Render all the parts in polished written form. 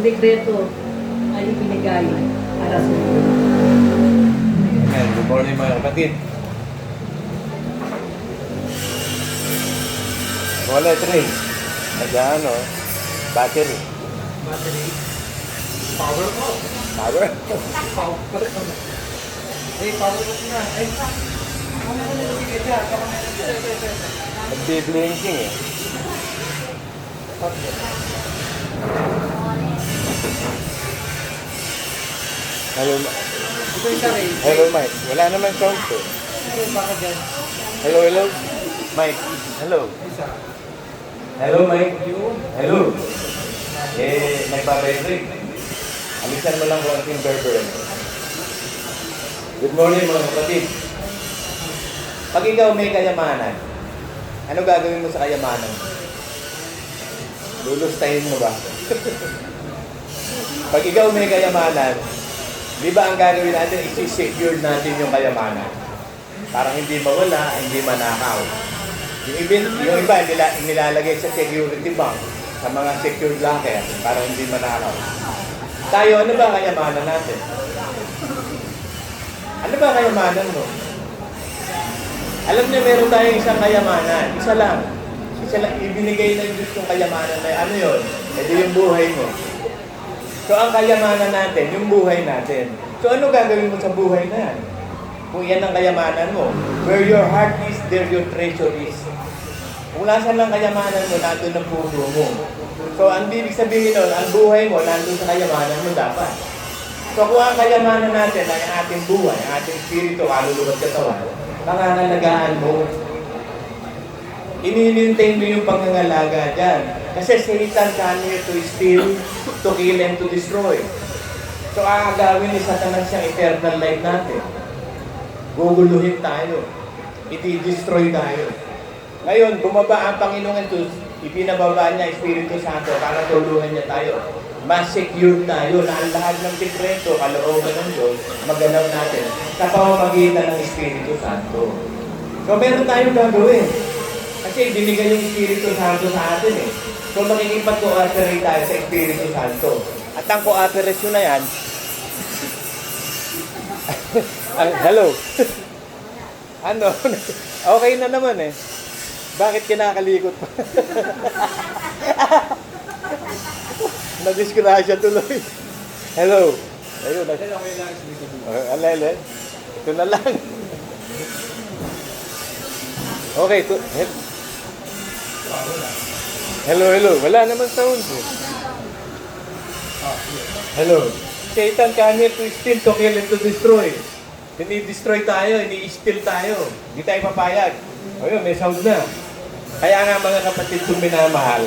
ang dekreto ay ibinigay para sa iyo. Amen. Good morning mga kapatid. Wala tray. Nandiyan o. Battery. Battery. Power off. Power? Power off. Eh, power off na. Eh, ako na nalagay ka dyan. Nagbi-blinking eh. Hello, Ito yung saray. hello Mike. Wala naman sound to. Ito yung baka dyan. Hello, hello. Mike. Hello. Isa. Hello Mike. Yun. Hello. Nagpa-vibrate. Alisan mo lang kung ating berber. Good morning mga kapatid. Pag ikaw may kayamanan, ano gagawin mo sa kayamanan? Lulustahin mo ba? Pag ikaw may kayamanan, di ba ang gagawin natin, isi-secure natin yung kayamanan? Para hindi mawala, hindi manakaw. Yung iba, nilalagay sa security bank, sa mga secured locker, para hindi manakaw. Tayo, ano ba ang kayamanan natin? Ano ba ang kayamanan mo? Alam niyo, meron tayong isang kayamanan. Isa lang. Ibinigay ng Diyos yung kayamanan na ano yun? Ito yung buhay mo. So, ang kayamanan natin, yung buhay natin. So, ano gagawin mo sa buhay na yan? Kung yan ang kayamanan mo. Where your heart is, there your treasure is. Kung nasan lang kayamanan mo, nandun ang puso mo. So, ang ibig sabihin nun, ang buhay mo, nandun sa kayamanan mo dapat. So, kung ang kayamanan natin ay ang ating buhay, ang ating spirito, kaluluwa at katawan, pangangalagaan mo. Ininintay mo yung pangangalaga dyan. Kasi Satan come here to steal, to kill, and to destroy. So, aagawin ni Satanas yung eternal life natin. Guguluhin tayo. Iti-destroy tayo. Ngayon, bumaba ang Panginoong Diyos, ipinababa niya Espiritu Santo para tulungan niya tayo. Mas secure tayo na ang lahat ng dekreto, kalooban ng Diyos, maganaw natin sa pamamagitan ng Espiritu Santo. So, meron tayong gagawin. Kasi binigay yung Espiritu Santo sa atin eh. So, makikipag-cooperate tayo sa Espiritu Santo. At ang cooperation na yan, hello. Ano? Okay na naman eh. Bakit kinakalikot pa? Nadisgrasya tuloy. Hello. Ayun. Okay lang. Alele. Ito na lang. Okay. Hello, hello. Wala naman sound. Hello. Satan come here to steal, to kill, and to destroy. Ini-destroy tayo, ini-steal tayo. Hindi tayo papayag. Ayun, may sound na. Kaya nga mga kapatid kong minamahal,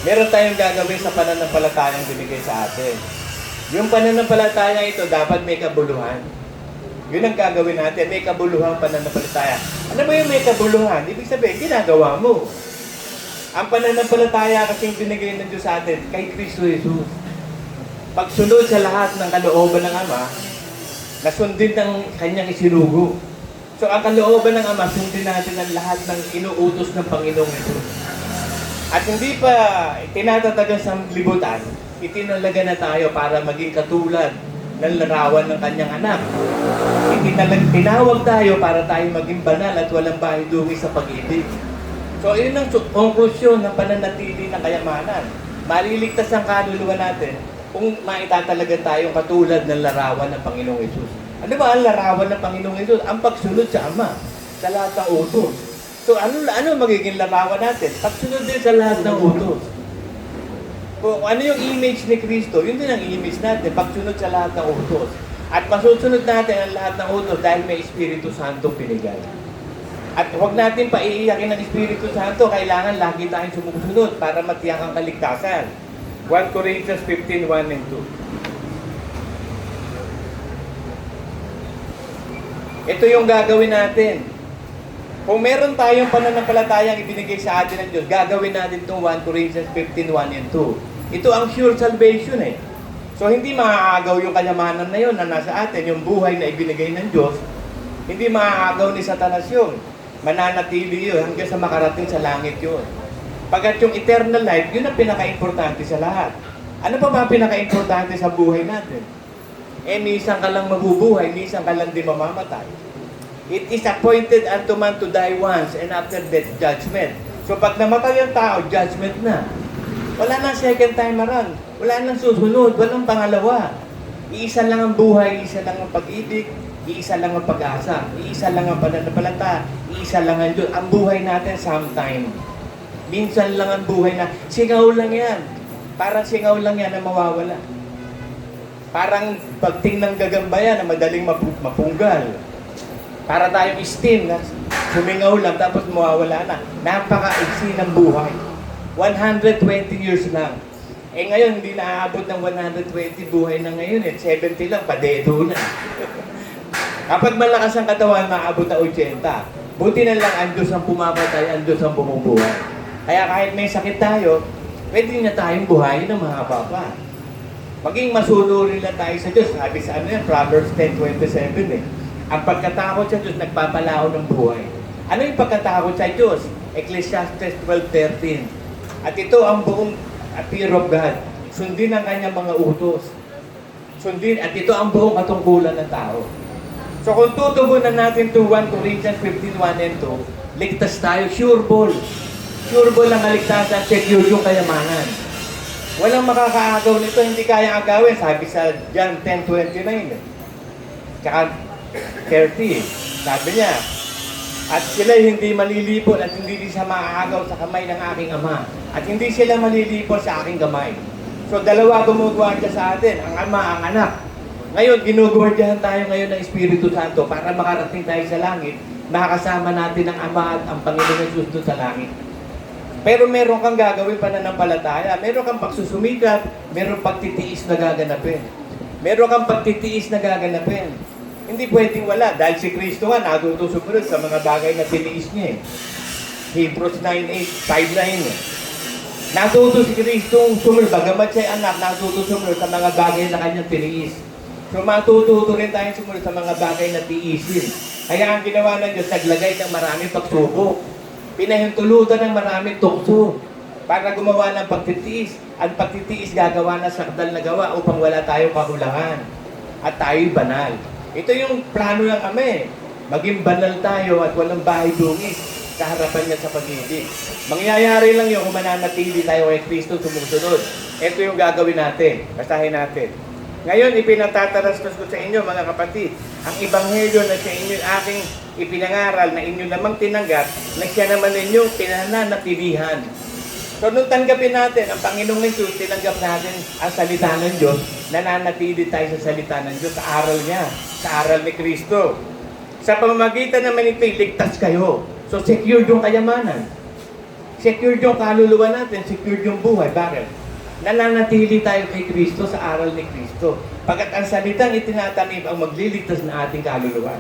meron tayong gagawin sa pananampalatayang binigay sa atin. Yung pananampalataya ito, dapat may kabuluhan. Yun ang gagawin natin, may kabuluhang pananampalataya. Ano ba yung may kabuluhan? Ibig sabihin, ginagawa mo. Ang pananampalataya kasing binigay ng Diyos sa atin, kay Kristo Jesus. Pagsunod sa lahat ng kalooban ng Ama, nasundin ng kanyang isinugo. So, ang kalooban ng Ama, sundin natin ang lahat ng inuutos ng Panginoong ito. At hindi pa tinatatagan sa libutan, itinalaga na tayo para maging katulad ng larawan ng kanyang anak. Tinawag tayo para tayo maging banal at walang bahidungi sa pag-ibig. So, yun ang konklusyon ng pananatili ng kayamanan. Maliligtas ang kaluluwa natin kung maitatalaga tayong katulad ng larawan ng Panginoong Hesus. Ano ba ang larawan ng Panginoong Hesus? Ang pagsunod sa Ama, sa lahat ng utos. So ano magiging larawan natin? Pagsunod din sa lahat ng utos. Kung ano yung image ni Kristo, yun din ang image natin, pagsunod sa lahat ng utos. At masusunod natin ang lahat ng utos dahil may Espiritu Santo pinigay. At huwag natin paiiyakin ng Espiritu Santo, kailangan lagi tayong sumusunod para matiyak ang kaligtasan. 1 Corinthians 15:1 and 2. Ito yung gagawin natin. Kung meron tayong pananampalatayang ibinigay sa atin ng Diyos, gagawin natin itong 1 Corinthians 15:1 and 2. Ito ang sure salvation eh. So hindi maaagaw yung kayamanan na yun na nasa atin, yung buhay na ibinigay ng Diyos, hindi maaagaw ni Satanas yun. Mananatili yun hanggang sa makarating sa langit yun. Pagkat yung eternal life, yun ang pinaka-importante sa lahat. Ano pa ba pinaka-importante sa buhay natin? Minsan ka lang mabubuhay, minsan ka lang di mamamatay. It is appointed unto man to die once, and after death, judgment. So pag namatay ang tao, judgment na. Wala nang second time around. Wala nang susunod. Walang pangalawa. Iisa lang ang buhay, iisa lang ang pag-ibig, iisa lang ang pag-asa, iisa lang ang pananampalataya, iisa lang ang Diyos. Ang buhay natin sometime. Minsan lang ang buhay na, singaw lang yan. Parang singaw lang yan na mawawala. Parang pagting ng gagambaya na madaling mapunggal. Para tayong steam na sumingaw lang tapos mawawala na. Napaka-iksi ng buhay. 120 years lang. Ngayon, hindi naaabot ng 120 buhay na ngayon. 70 lang, padedo na. Kapag malakas ang katawan, maabot na 80. Buti na lang, ang Diyos ang pumapatay, ang Diyos ang bumubuhay. Kaya kahit may sakit tayo, pwede na tayong buhayin ng mahaba pa. Maging masunurin lang tayo sa Diyos. Sabi sa ano yan, Proverbs 10:27 Ang pagkatakot sa Diyos, nagpapalao ng buhay. Ano yung pagkatakot sa Diyos? Ecclesiastes 12:13 At ito ang buong fear of God. Sundin ang kanyang mga utos. Sundin, at ito ang buong katungkulan ng tao. So kung tutubunan natin to 1 Corinthians 15:1 and 2, ligtas tayo, sure ball. Sure ball ang kaligtasan, secure yung kayamanan. Walang makakaagaw nito, hindi kayang agawin. Sabi sa John 10:29 Tsaka 30, sabi niya, at sila'y hindi malilipol at hindi siya maaagaw sa kamay ng aking ama. At hindi sila malilipol sa aking kamay. So dalawa gumugwardya sa atin, ang ama, ang anak. Ngayon, ginugwardyahan tayo ngayon ng Espiritu Santo para makarating tayo sa langit, makakasama natin ang Ama at ang Panginoon Jesus doon sa langit. Pero meron kang gagawin pananampalataya, meron kang pagsusumikap, meron pagtitiis na gaganapin. Meron kang pagtitiis na gaganapin. Hindi pwedeng wala, dahil si Kristo nga natuto sumunod sa mga bagay na tiniis niya eh. Hebrews 9:8, 5:9 Natuto si Kristo sumunod, bagamat siya anak, natuto sumunod sa mga bagay na kanyang tiniis. So matututo rin tayong sumunod sa mga bagay na tiisin. Kaya ang ginawa ng Diyos, naglagay ng maraming pagsubok. Pinahintulutan ng maraming tukso para gumawa ng pagtitiis. Ang pagtitiis gagawa ng sakdal na gawa upang wala tayong kakulangan at tayo'y banal. Ito yung plano ng Ama. Maging banal tayo at walang bahay dungis sa harapan niya sa pag-ibig. Mangyayari lang yun kung mananatili tayo kay Kristo sumusunod. Ito yung gagawin natin. Basahin natin. Ngayon, ipinatatarastas ko sa inyo, mga kapatid, ang ebanghelyo na sa inyo aking ipinangaral na inyo namang tinanggap, na siya naman ninyong pinananatilihan. So, nung tanggapin natin, ang Panginoong Jesus, tinanggap natin ang salita ng Diyos, nananatili tayo sa salita ng Diyos, sa aral niya, sa aral ni Kristo. Sa pamamagitan naman ito, ligtas kayo. So, secure yung kayamanan. Secure yung kaluluwa natin, secure yung buhay. Bakit? Nananatili tayo kay Kristo sa aral ni Kristo. Pagkat ang salitang itinatanim ang magliligtas na ating kaluluwa.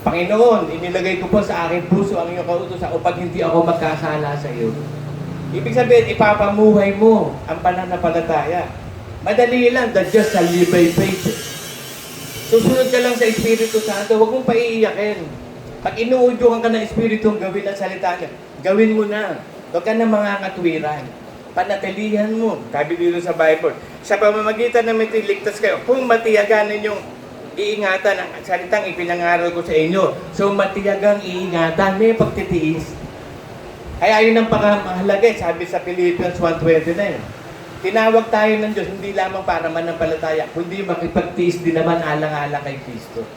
Panginoon, inilagay ko po sa aking puso ang iyong kautusan upang hindi ako magkasala sa iyo. Ibig sabihin, ipapamuhay mo ang pananampalataya. Madali lang, that's just a live by faith. Susunod ka lang sa Espiritu Santo, huwag mong paiiyakin. Pag inuudyokan ka ng Espiritu ang gawin ang salita niya, gawin mo na. Huwag ka na mga katwiran. Panatilihan mo. Sabi dito sa Bible, sa pamamagitan ng ligtas kayo, kung matiyagan ninyong iingatan ang salitang ipinangaral ko sa inyo. So matiyagang iingatan, may pagtitiis. Kaya yun ang pagkamahalaga, sabi sa Philippians 1:29. Tinawag tayo ng Diyos, hindi lamang para manampalataya, kundi makipagtiis din naman alang-alang kay Kristo.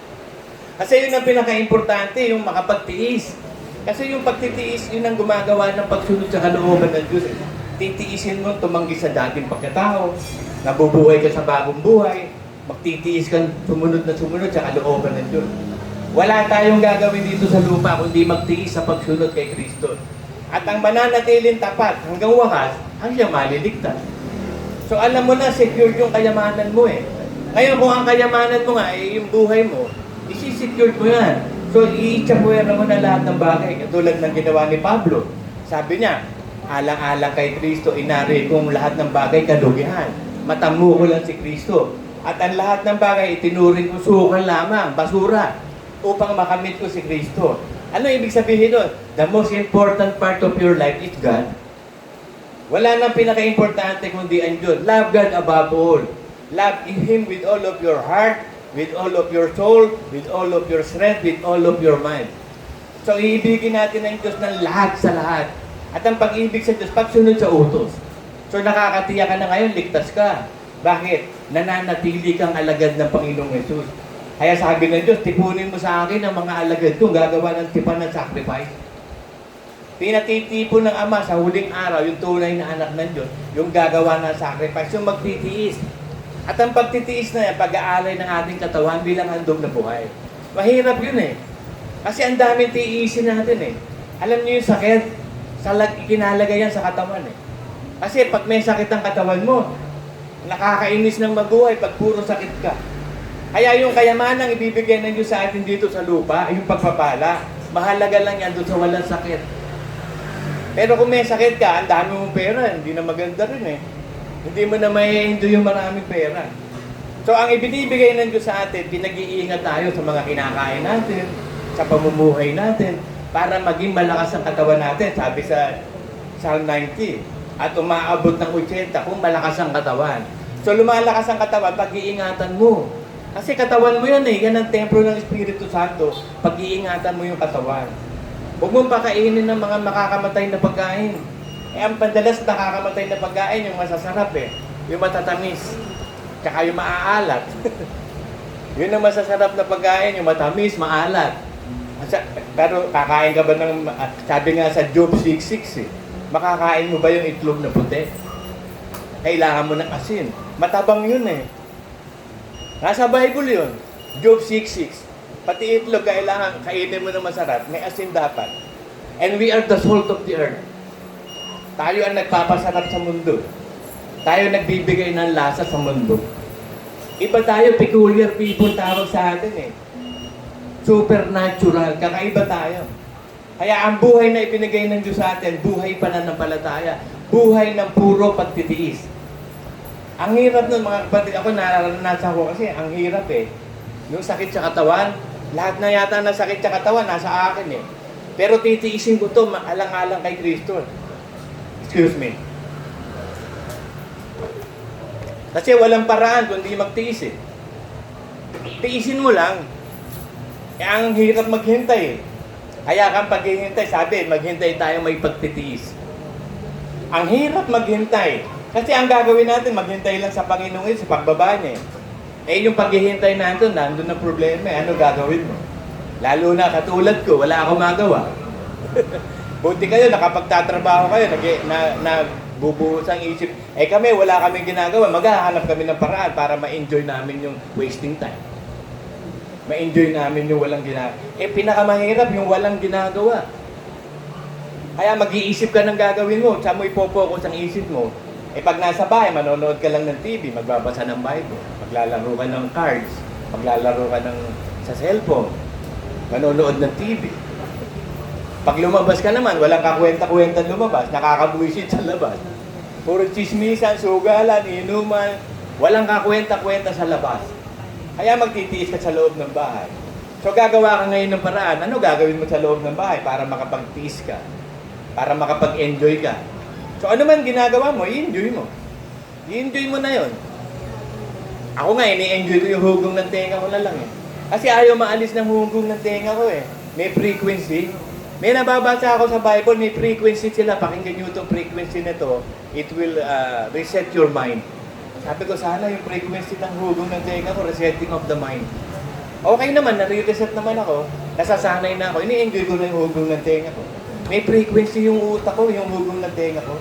Kasi yun ang pinaka-importante, yung makapagtiis. Kasi yung pagtitiis, yun ang gumagawa ng pagsunod sa kalooban ng Diyos. Titiisin mo tumanggi sa dating pagkatao, nabubuhay ka sa bagong buhay, magtitiis kang sumunod sa kalooban ng Diyos. Wala tayong gagawin dito sa lupa kundi magtiis sa pagsunod kay Kristo. At ang mananatiling tapat hanggang wakas, ang siya maliligtas. So alam mo na, secure yung kayamanan mo eh. Ngayon kung ang kayamanan mo nga ay yung buhay mo, isi-secure mo yan. So i-chapuera mo na lahat ng bagay, katulad ng ginawa ni Pablo. Sabi niya, alang-alang kay Kristo, inari kong lahat ng bagay kadugihan. Matamu ko lang si Kristo. At ang lahat ng bagay, itinuring ko sukan lamang, basura, upang makamit ko si Kristo. Ano ibig sabihin doon? The most important part of your life is God. Wala nang pinaka-importante kundi ang Diyos. Love God above all. Love Him with all of your heart, with all of your soul, with all of your strength, with all of your mind. So, iibigin natin ang Diyos ng lahat sa lahat. At ang pag-ibig sa Diyos, pagsunod sa utos. So, nakakatiya ka na ngayon, ligtas ka. Bakit? Nananatili kang alagad ng Panginoong Yesus. Kaya sabi ng Diyos, tipunin mo sa akin ang mga alagad kong gagawa ng tipan ng sacrifice. Pinatitipon ng Ama sa huling araw, yung tunay na anak ng Diyos, yung gagawa ng sacrifice, yung magtitiis. At ang pagtitiis na yan, pag-aalay ng ating katawan bilang handog na buhay. Mahirap yun eh. Kasi ang daming tiisin natin eh. Alam niyo yung sakit, ikinalagay yan sa katawan eh. Kasi pag may sakit ang katawan mo, nakakainis ng mabuhay pag puro sakit ka. Kaya yung kayamanang ibibigay ng Diyos sa atin dito sa lupa, yung pagpapala, mahalaga lang yan doon sa walang sakit. Pero kung may sakit ka, ang dami mong pera, hindi na maganda rin eh. Hindi mo na may enjoy yung maraming pera. So ang ibinibigay ng Diyos sa atin, pinag-iingat tayo sa mga kinakain natin, sa pamumuhay natin, para maging malakas ang katawan natin, sabi sa Psalm 90. At umaabot ng 80 kung malakas ang katawan. So lumalakas ang katawan, pag-iingatan mo. Kasi katawan mo yan eh, yan ang templo ng Espiritu Santo, pag-iingatan mo yung katawan. Huwag mong pakainin ng mga makakamatay na pagkain. Eh, ang padalas nakakamatay na pagkain, yung masasarap eh. Yung matatamis. Tsaka yung maaalat. Yun ang masasarap na pagkain, yung matamis, maalat. Pero kakain ka ba ng, sabi nga sa Job 6:6 eh, makakain mo ba yung itlog na puti? Kailangan mo ng asin. Matabang yun eh. Nasa Bible yun. Job 6:6. Pati itlog, kailangan kainin mo ng masarap. May asin dapat. And we are the salt of the earth. Tayo ang nagpapasarap sa mundo. Tayo nagbibigay ng lasa sa mundo. Iba tayo, peculiar people tawag sa atin eh. Supernatural, kakaiba tayo. Kaya ang buhay na ipinigay ng Diyos sa atin, buhay pananampalataya, buhay ng puro pagtitiis. Ang hirap nun mga kapatid, ako nararanasan ko kasi ang hirap eh. Yung sakit sa katawan, lahat na yata na sakit sa katawan, nasa akin eh. Pero titiisin ko to, alang-alang kay Kristo. Excuse me. Kasi walang paraan kundi magtiis eh. Tiisin mo lang. Eh, ang hirap maghintay eh. Kaya kang paghihintay, sabi, maghintay tayo may pagtitiis. Ang hirap maghintay. Kasi ang gagawin natin, maghintay lang sa Panginoon sa pagbaba niya. Eh, yung paghihintay natin, nandun ang problema. Ano gagawin mo? Lalo na, katulad ko, wala akong magawa. Buti kayo, nakapagtatrabaho kayo, bubuhos ang isip. Eh kami, wala kaming ginagawa. Maghahanap kami ng paraan para ma-enjoy namin yung wasting time. Ma-enjoy namin yung walang ginagawa. Eh, pinakamahirap yung walang ginagawa. Kaya mag-iisip ka ng gagawin mo. Saan mo ipopokus ang isip mo? Eh, pag nasa bahay, manonood ka lang ng TV, magbabasa ng Bible, maglalaro ka ng cards, maglalaro ka sa cellphone, manonood ng TV. Pag lumabas ka naman, walang kakwenta-kwenta lumabas, nakakabuisit sa labas. Puro chismisan, sugalan, inuman, walang kakwenta-kwenta sa labas. Kaya magtitiis ka sa loob ng bahay. So gagawa ka ngayon ng paraan. Ano gagawin mo sa loob ng bahay para makapag-tiis ka? Para makapag-enjoy ka? So ano man ginagawa mo, i-enjoy mo. I-enjoy mo na yon. Ako nga, ini-enjoy ko yung hugong ng tenga ko na lang eh. Kasi ayaw maalis ng hugong ng tenga ko eh. May frequency. May nababasa ako sa Bible, may frequency sila. Pakinggan nyo itong frequency na to. It will reset your mind. Sabi ko, sana yung frequency ng hugong ng tenga ko, resetting of the mind. Okay naman, nare-reset naman ako. Nasasanay na ako. Ini-enjoy ko na yung hugong ng tenga ko. May frequency yung utak ko, yung hugong ng tenga ko.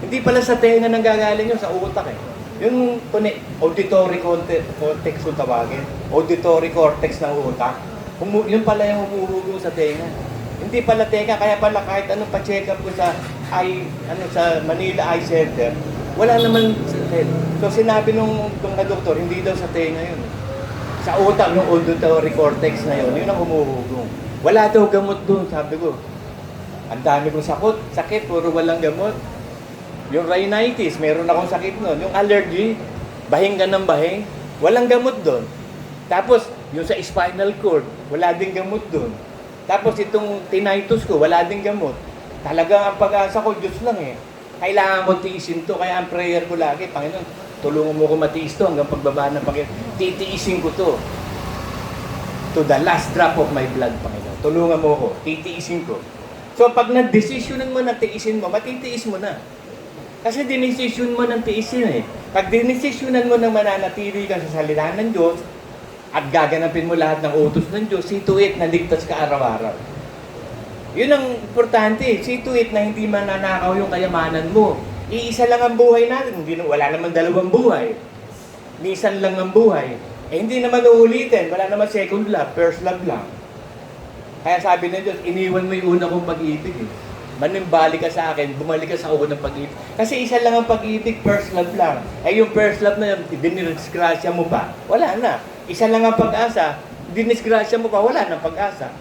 Hindi pala sa tenga nang gagaling yun, sa utak eh. Yung auditory cortex kung tawagin. Auditory cortex ng utak. Yun pala yung humuhugong sa tenga. Hindi pala tenga, kaya pala kahit anong pa-check up ko sa sa Manila Eye Center, wala naman sa head. So sinabi nung doktor, hindi daw sa tenga yun. Sa utak, yung auditory cortex na yun ang humuhugong. Wala daw gamot doon, sabi ko. Ang dami kong sakit, puro walang gamot. Yung rhinitis, meron akong sakit nun. Yung allergy, bahing ka ng bahing, walang gamot doon. Tapos, yung sa spinal cord, wala ding gamot doon. Tapos itong tinnitus ko, wala ding gamot. Talagang ang pag-asa ko, Diyos lang eh. Kailangan ko tiisin to. Kaya ang prayer ko lagi, Panginoon, tulungan mo ko matiis to hanggang pagbaba ng Panginoon. Titiisin ko to. To the last drop of my blood, Panginoon. Tulungan mo ko. Titiisin ko. So pag nag-desisyonan mo na tiisin mo, matitiis mo na. Kasi dinesisyon mo ng tiisin eh. Pag dinesisyonan mo na mananatili ka sa salita ng Diyos, at gaganapin mo lahat ng utos ng Diyos, see to it na ligtas ka araw-araw. Yun ang importante. See to it na hindi mananakaw yung kayamanan mo. Iisa lang ang buhay natin. Wala naman dalawang buhay. Minsan lang ang buhay. Eh hindi naman uulitin. Wala naman second love. First love lang. Kaya sabi ng Diyos, iniwan mo yung una kong pag-ibig. Manimbalik ka sa akin, bumalik ka sa unang pag-ibig. Kasi isa lang ang pag-ibig, first love lang. Eh yung first love na yun, dinisgrasya mo pa, wala na. Isa lang ang pag-asa, dinisgrasya mo pa, wala na pag-asa.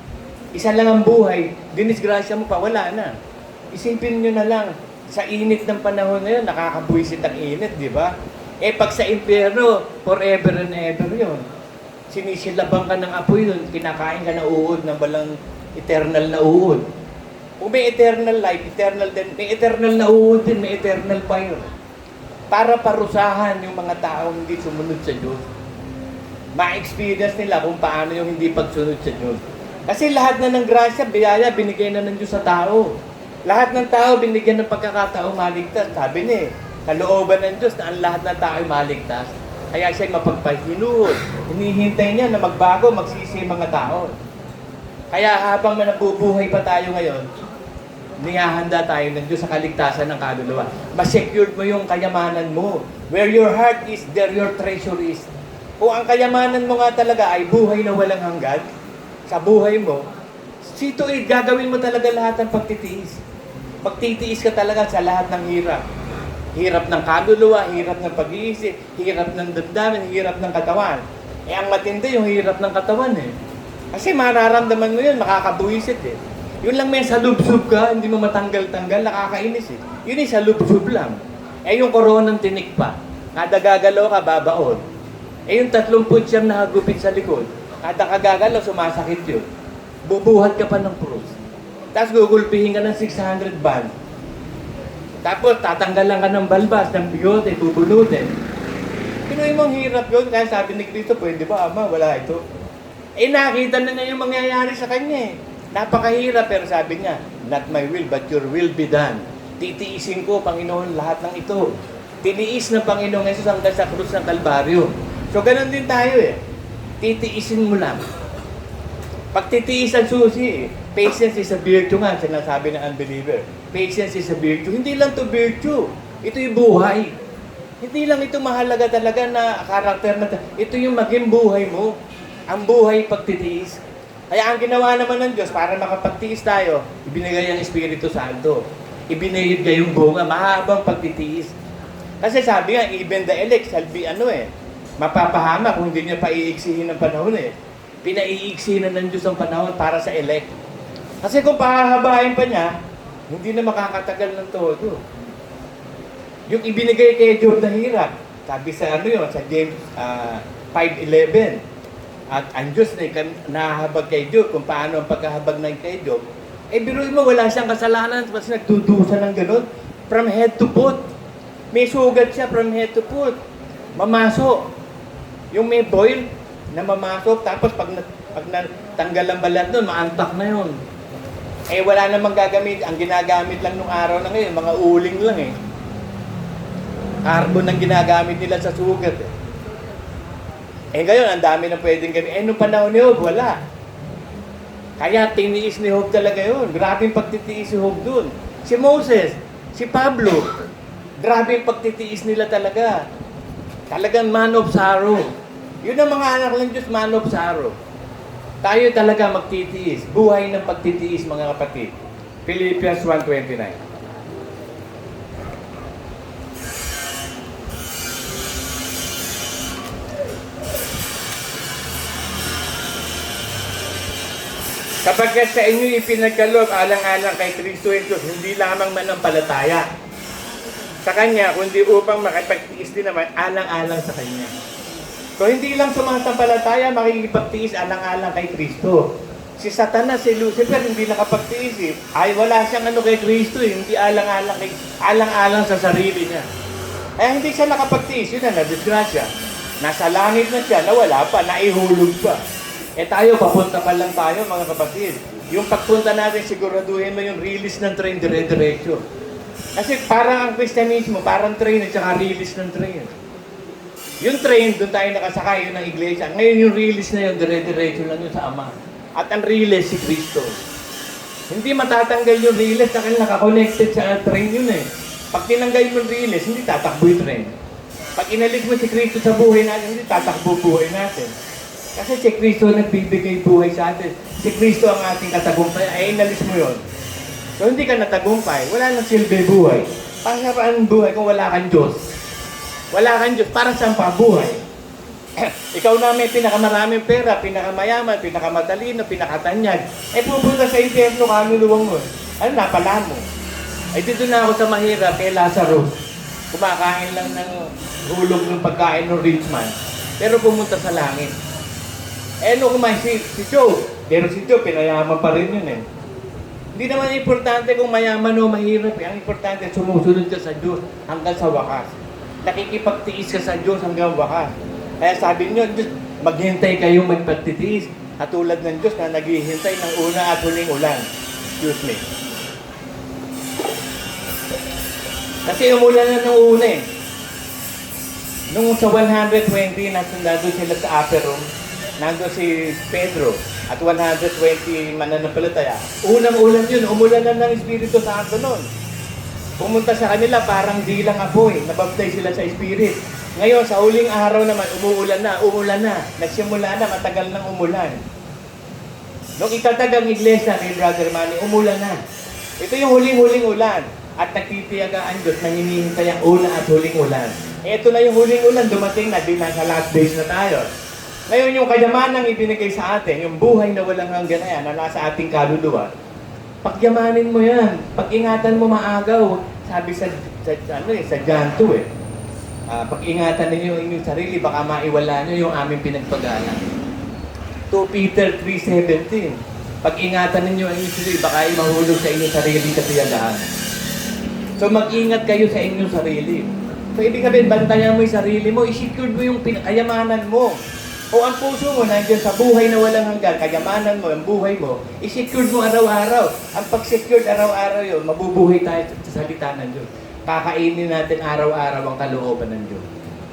Isa lang ang buhay, dinisgrasya mo pa, wala na. Isipin nyo na lang, sa init ng panahon ngayon, nakakabuisit ang init, di ba? Eh pag sa impyerno, forever and ever yun. Sinisilabang ka ng apoy yun, kinakain ka ng uod ng balang eternal na uod. Kung may eternal life, eternal din, may eternal na uod din, may eternal fire. Para parusahan yung mga taong hindi sumunod sa Diyos. Ma-experience nila kung paano yung hindi pagsunod sa Diyos. Kasi lahat na ng grasya, biyaya, binigay na ng Diyos sa tao. Lahat ng tao, binigyan ng pagkakataong maligtas. Sabi niya, kalooban ng Diyos na ang lahat ng tao ay maligtas. Kaya siya mapagpahinuhod. Hinihintay niya na magbago, magsisi mga tao. Kaya habang nabubuhay pa tayo ngayon, niyahanda tayo ng Diyos sa kaligtasan ng kaluluwa. Mas-secured mo yung kayamanan mo. Where your heart is, there your treasure is. Kung ang kayamanan mo nga talaga ay buhay na walang hanggan, sa buhay mo, sito gagawin mo talaga lahat ng pagtitiis. Magtitiis ka talaga sa lahat ng hirap. Hirap ng kaluluwa, hirap ng pag-iisip, hirap ng damdamin, hirap ng katawan. Eh ang matindi yung hirap ng katawan eh. Kasi mararamdaman mo yun, makakabuisit eh. Yun lang may salubsub ka, hindi mo matanggal-tanggal, nakakainis eh. Yun ay salubsub lang. Eh yung koronang tinik pa, kada gagalaw ka, babaon. Eh yung 30 siyam na hagupit sa likod, kada kagagalaw, sumasakit yun. Bubuhat ka pa ng krus. Tapos gugulpihin ka ng 600 band. Tapos tatanggalan ka ng balbas, ng bigote, bubunutin. Pinoy mong hirap yun, kaya sabi ni Cristo, pwede ba ama, wala ito. Eh nakita na niya yung mangyayari sa kanya eh. Napakahirap, pero sabi niya, not my will, but your will be done. Titiisin ko, Panginoon, lahat ng ito. Tiniis ng Panginoong Jesus hanggang sa krus ng Kalbaryo. So, ganun din tayo eh. Titiisin mo lang. Pag titiis ang susi eh. Patience is a virtue nga, sinasabi ng unbeliever. Patience is a virtue. Hindi lang to virtue. Ito yung buhay. Hindi lang ito mahalaga talaga na karakter na ito yung maging buhay mo. Ang buhay pagtitiis. Kaya ang ginawa naman ng Diyos para makapagtiis tayo, ibinigay ang Espiritu Santo. Ibinigay yung bunga, mahabang pagtitiis. Kasi sabi nga, even the elect shall be mapapahama kung hindi niya paiiksihin ng panahon eh. Pinaiiksihin na ng Diyos ang panahon para sa elect. Kasi kung pahahabain pa niya, hindi na makakatagal ng todo. Yung ibinigay kay Job na hirap, sabi sa sa James 5:11, at ang Diyos na nahahabag kay Job kung paano ang pagkahabag na kay Job, eh biruin mo, wala siyang kasalanan, kasi nagdudusa ng gano'n, from head to foot. May sugat siya from head to foot. Mamasok. Yung may boil na mamasok, tapos pag natanggal ang balat nun, maantak na yun. Eh wala namang gagamit. Ang ginagamit lang nung araw na ngayon, mga uling lang eh. Carbon ang ginagamit nila sa sugat eh. Eh ngayon, ang dami na pwedeng gawin. Eh nung panahon ni Job, wala. Kaya tiniis ni Job talaga yun. Grabing pagtitiis si Job dun. Si Moses, si Pablo, grabing pagtitiis nila talaga. Talagang man of sorrow. Yun ang mga anak ng Diyos, man of sorrow. Tayo talaga magtitiis. Buhay ng pagtitiis, mga kapatid. Philippians 1:29. Kapagkat sa inyo ipinagkaloob alang-alang kay Kristo Jesus, hindi lamang manampalataya sa Kanya, kundi upang makipagtiis din naman alang-alang sa Kanya. So hindi lang sumasampalataya, makikipagtiis alang-alang kay Kristo. Si Satanas, si Lucifer, hindi nakapagtiis eh. Ay, wala siyang ano kay Kristo eh. Hindi alang-alang sa sarili niya. Kaya hindi siya nakapagtiis. Yun na disgrasya. Nasa langit na siya, nawala pa, naihulog pa. Eh tayo, papunta pa lang tayo, mga kapatid. Yung pagpunta natin, siguraduhin mo yung release ng train, dire-diretso. Kasi parang ang Kristyanismo, parang train at saka release ng train. Yung train, doon tayo nakasakay, yun ang iglesia. Ngayon yung release na yun, dire-diretso lang yun sa Ama. At ang release si Kristo. Hindi matatanggal yung release dahil nakakonected sa train yun eh. Pag tinanggal mo yung release, hindi tatakbo yung train. Pag inalis mo si Kristo sa buhay natin, hindi tatakbo buhay natin. Kasi si Kristo nagbibigay buhay sa atin. Si Kristo ang ating katagumpay. Ay, inalis mo yun. So, hindi ka natagumpay. Wala nang silbi buhay. Paano buhay kung wala kang Diyos? Wala kang Diyos. Para saan pa buhay? Ikaw na may pinakamaraming pera, pinakamayaman, pinakamatalino, pinakatanyag. Eh, pupunta sa impyerno, kaluluwang mo. Ano, napala mo. Ay, dito na ako sa mahirap kay Lazarus. Kumakain lang ng hulog ng pagkain ng rich man. Pero pumunta sa langit. Eh, no kumain si Job. Pero si Job, pinayaman pa rin yun eh. Hindi naman importante kung mayaman o mahirap eh. Ang importante, sumusunod ka sa Diyos hanggang sa wakas. Nakikipagtiis ka sa Diyos hanggang wakas. Kaya sabi niyo, Diyos, maghintay kayong magpagtitiis. Katulad ng Diyos na naghihintay ng una at huling ulan. Excuse me. Kasi umulan na ng una eh. Nung sa 120, nandun sila sa upper room. Nandun si Pedro at 120 mananampalataya. Unang ulan yun, umulan na ng Espiritu Santo nun. Pumunta sa kanila parang dilang apoy, nabaptize sila sa Spirit. Ngayon, sa huling araw naman, umuulan na. Nagsimula na, matagal nang umulan. Nung itatag ang iglesia ni Brother Manny, umulan na. Ito yung huling-huling ulan. At nagtitiyaga ang Diyos na hinihintay ang una at huling ulan. Ito na yung huling ulan, dumating na, di nasa last days na tayo. Ngayon, yung kayamanang ibinigay sa atin, yung buhay na walang hanggan na yan, na nasa ating kaluluwa, pagyamanin mo yan. Pag-ingatan mo maagaw. Sabi sa John 2 eh. Pag-ingatan ninyo ang inyong sarili, baka maiwala nyo yung aming pinagpagalan. 2 Peter 3:17. Pag-ingatan ninyo ang inyong sarili, baka mahulog sa inyong sarili katiyagaan. So mag-ingat kayo sa inyong sarili. So ibig sabihin, bantayan mo yung sarili mo, i-secure mo yung kayamanan mo. O ang puso mo nandiyan sa buhay na walang hanggan, kayamanan mo, ang buhay mo, i-secure mo araw-araw. Ang pag-secure araw-araw yun, mabubuhay tayo sa salita ng Diyos. Kakainin natin araw-araw ang kalooban ng Diyos.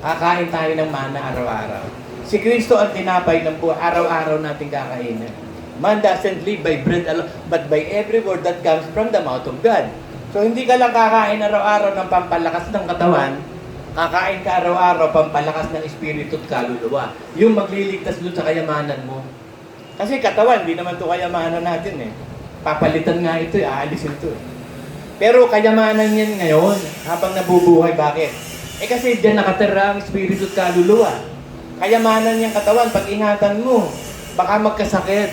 Kakain tayo ng mana araw-araw. Si Kristo ang tinapay ng buhay, araw-araw natin kakainin. Man doesn't live by bread alone, but by every word that comes from the mouth of God. So hindi ka lang kakain araw-araw ng pampalakas ng katawan, kakain ka araw-araw, pampalakas ng espiritu at kaluluwa. Yung magliligtas doon sa kayamanan mo. Kasi katawan, di naman ito kayamanan natin eh. Papalitan nga ito eh, aalisin ito eh. Pero kayamanan yan ngayon, habang nabubuhay, bakit? Eh kasi dyan nakatira ang espiritu at kaluluwa. Kayamanan yung katawan, pag-ingatan mo, baka magkasakit.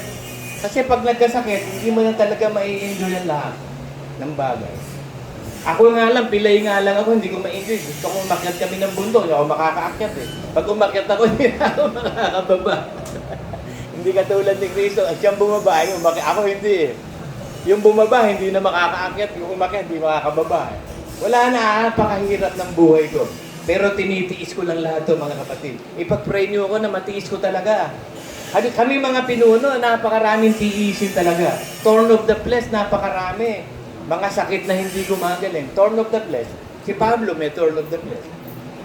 Kasi pag nagkasakit, hindi mo na talaga mai-enjoy ang lahat ng bagay. Ako nga lang, pilay nga lang ako, hindi ko ma-enjoy. Gusto ko umakyat kami ng bundok, hindi ako makakaakyat eh. Pag umakyat ako, hindi na ako makakababa. Hindi katulad ni Kristo, at siyang bumaba, ay umakyat. Ako hindi eh. Yung bumaba, hindi na makakaakyat. Yung umakyat, hindi makakababa eh. Wala na, napakahirap ng buhay ko. Pero tinitiis ko lang lahat to, mga kapatid. Ipag-pray niyo ako na matiis ko talaga. Kami mga pinuno, napakaraming tiisin talaga. Thorn of the flesh, napakarami. Mga sakit na hindi gumagaling. Thorn of the flesh. Si Pablo may thorn of the flesh.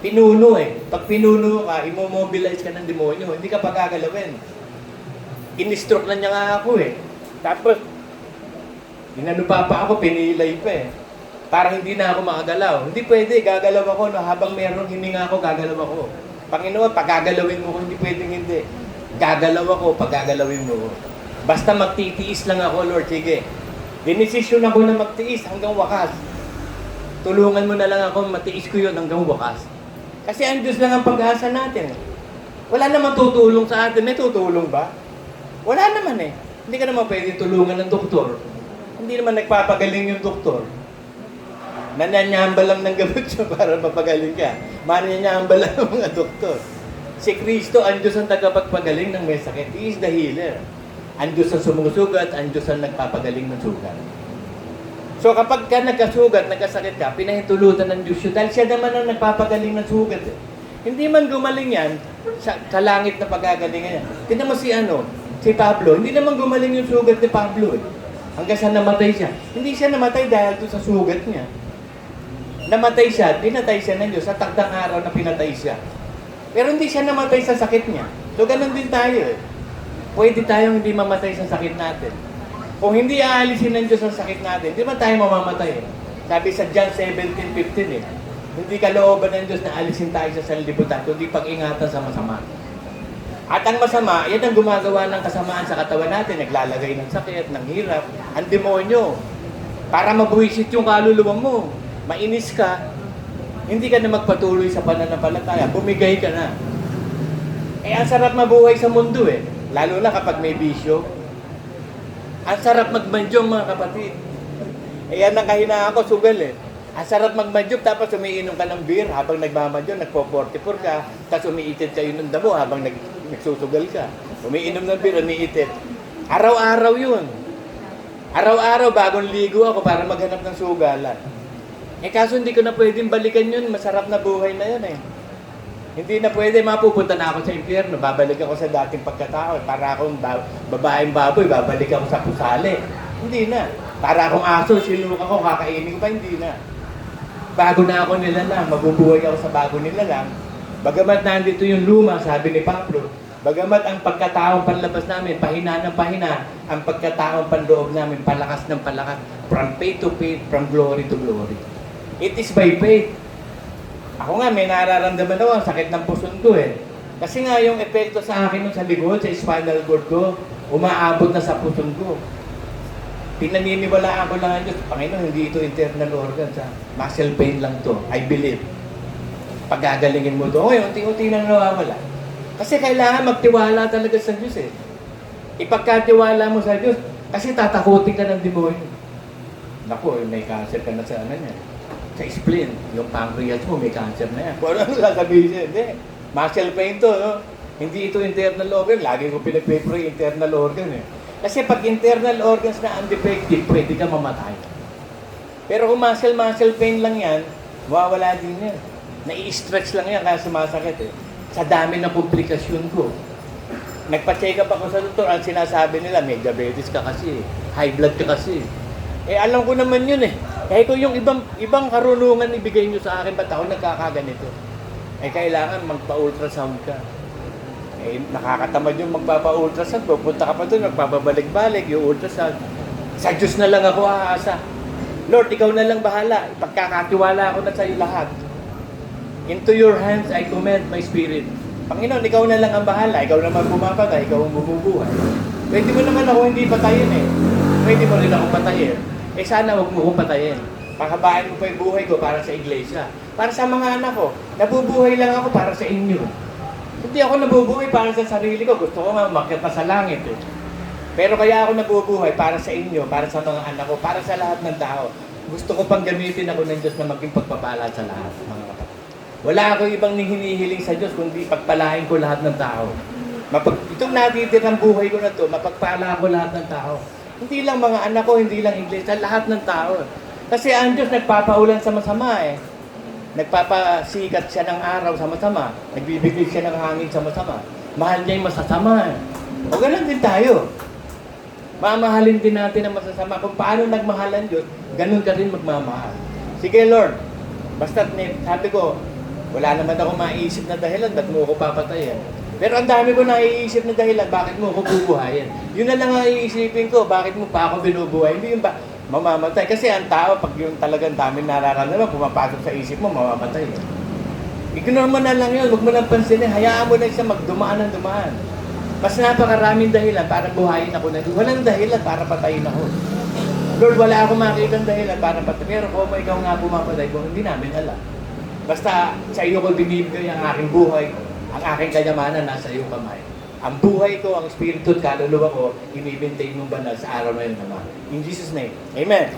Pinuno eh. Pag pinuno ka, imomobilize ka ng demonyo. Hindi ka pagagalawin. In-stroke na niya nga ako eh. Tapos, inanupapa ako, pinilay pa eh. Parang hindi na ako makagalaw. Hindi pwede, gagalaw ako. No? Habang merong hininga ako, gagalaw ako. Panginoon, pagagalawin mo ko, hindi pwedeng hindi. Gagalaw ako, pagagalawin mo ko. Basta magtitiis lang ako, Lord, sige. Dinesisyon ako na magtiis hanggang wakas. Tulungan mo na lang ako, matiis ko yun hanggang wakas. Kasi ang Diyos lang ang pag-asa natin. Wala naman tutulong sa atin. May tutulong ba? Wala naman eh. Hindi ka naman pwede tulungan ng doktor. Hindi naman nagpapagaling yung doktor. Nananyamba lang ng gamot siya para mapagaling ka. Mananyamba lang ng mga doktor. Si Kristo, ang Diyos ang tagapagpagaling ng may sakit. He is the healer. Ang Diyos ang sumusugat, ang Diyos ang nagpapagaling ng sugat. So kapag ka nagkasugat, nagkasakit ka, pinahintulutan ng Diyos yun. Dahil siya naman ang nagpapagaling ng sugat. Eh. Hindi man gumaling yan, sa langit na pagagalingan yan. Tignan mo si Pablo, hindi naman gumaling yung sugat ni Pablo. Eh. Hanggang sa namatay siya. Hindi siya namatay dahil doon sa sugat niya. Namatay siya, pinatay siya ng Diyos sa takdang araw na pinatay siya. Pero hindi siya namatay sa sakit niya. So ganun din tayo eh. Pwede tayong hindi mamatay sa sakit natin. Kung hindi aalisin ng Diyos ang sakit natin, di ba tayo mamamatay eh? Sabi sa John 17:15 eh. Hindi kalooban ng Diyos na alisin tayo sa sanlibutan, kundi pag-ingatan sa masama. At ang masama, yan ang gumagawa ng kasamaan sa katawan natin. Naglalagay ng sakit, ng hirap, ang demonyo. Para mabuwisit yung kaluluwa mo. Mainis ka, hindi ka na magpatuloy sa pananampalataya. Bumigay ka na. Eh, ang sarap mabuhay sa mundo eh. Lalo na kapag may bisyo. Ang sarap magmandyong mga kapatid. Eh, yan ang kahinaan ko, sugal eh. Ang sarap magmandyong tapos umiinom ka ng beer habang nagmamandyong, nagpo-44 ka, tapos umiitit kayo ng damo habang nagsusugal ka. Umiinom ng beer, umiitit. Araw-araw yun. Araw-araw bagong ligo ako para maghanap ng sugalan. Eh kaso hindi ko na pwedeng balikan yun, masarap na buhay na yun eh. Hindi na pwede, mapupunta na ako sa impyerno, babalik ako sa dating pagkatao. Para akong babaeng baboy, babalik ako sa pusali. Hindi na. Para akong aso, sinuk ako, kakainin ko pa, hindi na. Bago na ako nilalang, mabubuhay ako sa bago nilalang. Bagamat nandito yung luma, sabi ni Pablo, bagamat ang pagkataong panlabas namin, pahina ng pahina, ang pagkataong panloob namin, palakas ng palakas, from faith to faith, from glory to glory. It is by faith. Ako nga, may nararamdaman ako, ang sakit ng puson ko eh. Kasi nga, yung epekto sa akin sa likod, sa spinal cord ko, umaabot na sa puson ko. Pinaniniwalaan ko lang ang Diyos, Panginoon, hindi ito internal organs, muscle pain lang to, I believe. Pagagalingin mo to, unti-unti nang nawawala. Kasi kailangan magtiwala talaga sa Diyos eh. Ipagkatiwala mo sa Diyos, kasi tatakutin ka ng demonyo. Naku, may cancer ka na sa niya. Sa spleen, yung pancreas mo, may cancer na yan. Kung ano sasabihin siya, hindi. Muscle pain to, no? Hindi ito internal organ. Lagi ko pinag-pray internal organ eh. Kasi pag internal organs na undefective, pwede ka mamatay. Pero kung muscle pain lang yan, mawawala din yan. Nai-stretch lang yan kaya sumasakit eh. Sa dami ng komplikasyon ko. Nagpa-check up ako sa doktor, ang sinasabi nila, may diabetes ka kasi, high blood ka kasi. Eh alam ko naman yun eh. Kaya kung yung ibang karunungan ibigay nyo sa akin, ba't ako nagkakaganito? Eh kailangan magpa-ultrasound ka. Eh nakakatamad yung magpapa-ultrasound. Pupunta ka pa doon, magpapabalik-balik yung ultrasound. Sa Diyos na lang ako aasa. Lord, ikaw na lang bahala. Ipagkakatiwala ko na sa iyo lahat. Into your hands I commend my spirit. Panginoon, ikaw na lang ang bahala. Ikaw naman pumapatay, ikaw ang bumubuhay. Pwede mo naman ako hindi patayin eh. Pwede mo rin ako patayin. Eh sana huwag mo kong patayin. Pakabahin ko pa yung buhay ko para sa iglesia. Para sa mga anak ko. Nabubuhay lang ako para sa inyo. Hindi ako nabubuhay para sa sarili ko. Gusto ko nga umakyat pa sa langit eh. Pero kaya ako nabubuhay para sa inyo, para sa mga anak ko, para sa lahat ng tao. Gusto ko pang gamitin ako ng Diyos na maging pagpapala sa lahat, mga kapatid. Wala ako ibang hinihiling sa Diyos, kundi pagpalain ko lahat ng tao. Itong natitirang buhay ko na to, mapagpala ko lahat ng tao. Hindi lang mga anak ko, hindi lang iglesia, lahat ng tao. Kasi ang Diyos nagpapaulan sa masama eh. Nagpapasikat siya ng araw sa masama. Nagbibigay siya ng hangin sa masama. Mahal niya yung masasama eh. O ganun din tayo. Mamahalin din natin ang masasama. Kung paano nagmahal ang Diyos, ganun ka rin magmamahal. Sige Lord, basta't sabi ko, wala naman ako maiisip na dahilan, ba't mo ako papatayin? Pero ang dami ko naiisip na dahilan, bakit mo ako bubuhayin? Yun na lang ang iisipin ko, bakit mo pa ako binubuhay? Hindi yung ba, mamamatay. Kasi ang tao, pag yung talagang daming nararamdaman, pumapasok sa isip mo, mamamatay. Ignore mo na lang yun, huwag mo nang pansinin, hayaan mo na siya magdumaan ng dumaan. Mas napakaraming dahilan para buhayin ako na walang dahilan para patayin ako. Lord, wala akong makikita dahilan para patayin. Pero kung ikaw nga pumapatay ko, hindi namin alam. Basta sa iyo ko binibigay ang aking buhay, ang aking kayamanan nasa iyong kamay. Ang buhay ko, ang espiritu at kaluluwa ko, imibintay mong banal sa araw na yun naman. In Jesus' name, Amen.